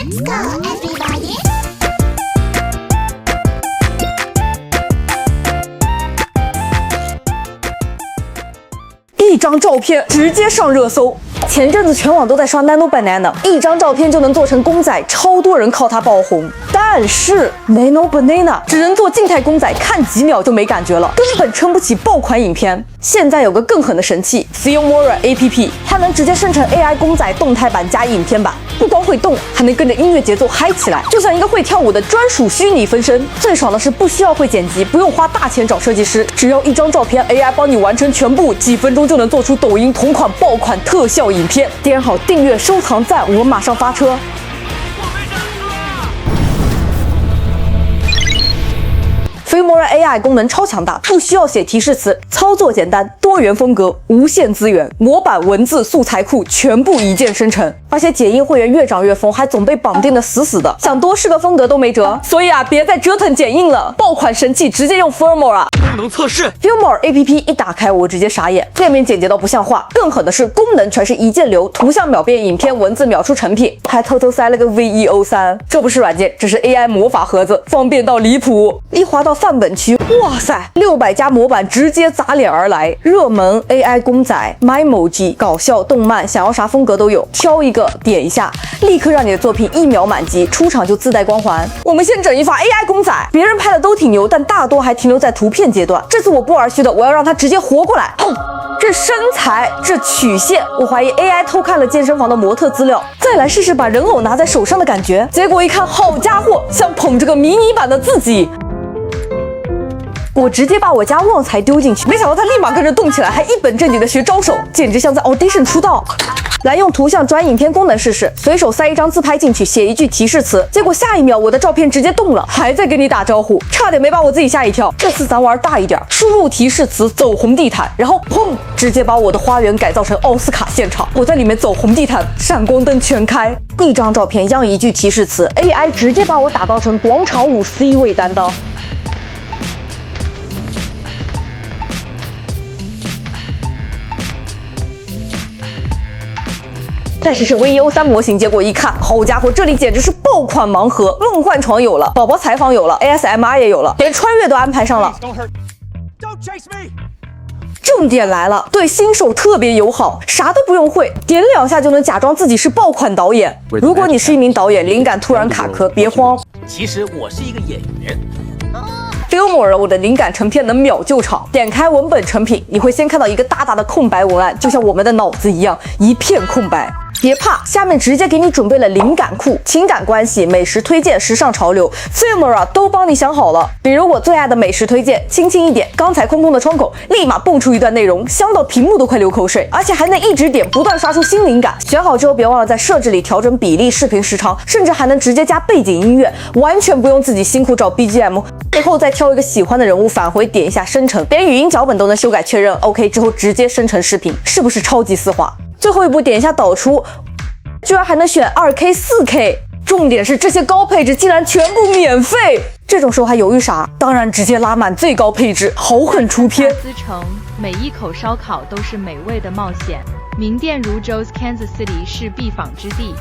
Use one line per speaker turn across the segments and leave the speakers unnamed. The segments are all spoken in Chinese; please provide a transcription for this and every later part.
Let's go, everybody!
一张照片直接上热搜。前阵子全网都在刷 Nano Banana， 一张照片就能做成公仔，超多人靠它爆红。但是 Nano Banana 只能做静态公仔，看几秒就没感觉了，根本撑不起爆款影片。现在有个更狠的神器 Filmora APP， 它能直接生成 AI 公仔动态版加影片版，不光会动，还能跟着音乐节奏嗨起来，就像一个会跳舞的专属虚拟分身。最爽的是不需要会剪辑，不用花大钱找设计师，只要一张照片 AI 帮你完成全部，几分钟就能做出抖音同款爆款特效影片。点好订阅、收藏、赞，我马上发车。Filmora AI 功能超强大，不需要写提示词，操作简单，多元风格，无限资源，模板、文字、素材库全部一键生成。而且解印会员越涨越疯，还总被绑定的死死的，想多试个风格都没辙。所以啊，别再折腾剪映了，爆款神器直接用 Filmora。
功能测试
Filmora APP 一打开，我直接傻眼，界面简洁到不像话。更狠的是，功能全是一键流，图像秒变影片，文字秒出成品，还偷偷塞了个 VEO3。这不是软件，这是 AI 魔法盒子，方便到离谱。一滑到范本区，哇塞，600家模板直接砸脸而来，热门 AI 公仔、Memoji、搞笑、动漫，想要啥风格都有，挑一个点一下，立刻让你的作品1秒满级，出场就自带光环。我们先整一发 AI 公仔，别人拍的都挺牛，但大多还停留在图片阶段。这次我不玩虚的，我要让它直接活过来。砰！这身材，这曲线，我怀疑 AI 偷看了健身房的模特资料。再来试试把人偶拿在手上的感觉，结果一看，好家伙，像捧着个迷你版的自己。我直接把我家旺财丢进去，没想到他立马跟着动起来，还一本正经的学招手，简直像在 audition 出道。来用图像转影片功能试试，随手塞一张自拍进去，写一句提示词，结果下一秒我的照片直接动了，还在跟你打招呼，差点没把我自己吓一跳。这次咱玩大一点，输入提示词走红地毯，然后砰，直接把我的花园改造成奥斯卡现场，我在里面走红地毯，闪光灯全开，一张照片样一句提示词 ，AI 直接把我打造成广场舞 C 位担当。再试试 VEO3 模型，结果一看，好家伙，这里简直是爆款盲盒，梦幻床有了，宝宝采访有了 ，ASMR 也有了，连穿越都安排上了。重点来了，对新手特别友好，啥都不用会，点2下就能假装自己是爆款导演。如果你是一名导演，灵感突然卡壳，别慌，
其实我是一个演员。
Filmora 我的灵感成片能秒救场。点开文本成品，你会先看到一个大大的空白文案，就像我们的脑子一样，一片空白。别怕，下面直接给你准备了灵感库，情感关系、美食推荐、时尚潮流 ，Filmora 都帮你想好了。比如我最爱的美食推荐，轻轻一点，刚才空空的窗口立马蹦出一段内容，香到屏幕都快流口水，而且还能一直点，不断刷出新灵感。选好之后，别忘了在设置里调整比例、视频时长，甚至还能直接加背景音乐，完全不用自己辛苦找 BGM。最后再挑一个喜欢的人物，返回点一下生成，连语音脚本都能修改确认 OK 之后直接生成视频，是不是超级丝滑？最后一步点一下导出，居然还能选2K、4K， 重点是这些高配置竟然全部免费。这种时候还犹豫啥？当然直接拉满最高配置，好狠出片。
资城每一口烧烤都是美味的冒险，名店如 Joe's Kansas City 是必访之地。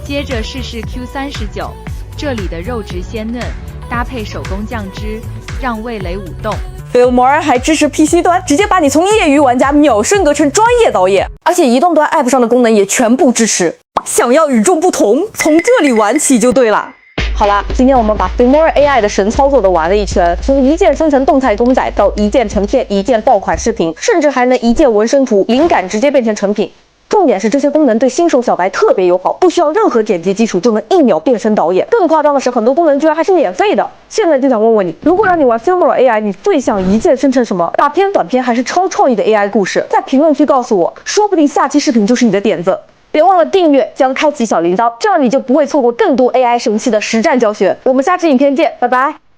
接着试试 Q39， 这里的肉质鲜嫩，搭配手工酱汁，让味蕾舞动。Filmora 还支持 PC 端，直接把你从业余玩家秒升格成专业导演，而且移动端 App 上的功能也全部支持。想要与众不同，从这里玩起就对了。好啦，今天我们把 Filmora AI 的神操作都玩了一圈，从一键生成动态公仔到一键成片、一键爆款视频，甚至还能一键纹身图，灵感直接变成成品。重点是这些功能对新手小白特别友好，不需要任何剪辑基础就能1秒变身导演。更夸张的是，很多功能居然还是免费的。现在就想问问你，如果让你玩 Filmora AI， 你最想一键生成什么？大片、短片还是超创意的 AI 故事？在评论区告诉我，说不定下期视频就是你的点子。别忘了订阅，将开启小铃铛，这样你就不会错过更多 AI 神器的实战教学。我们下期影片见，拜拜。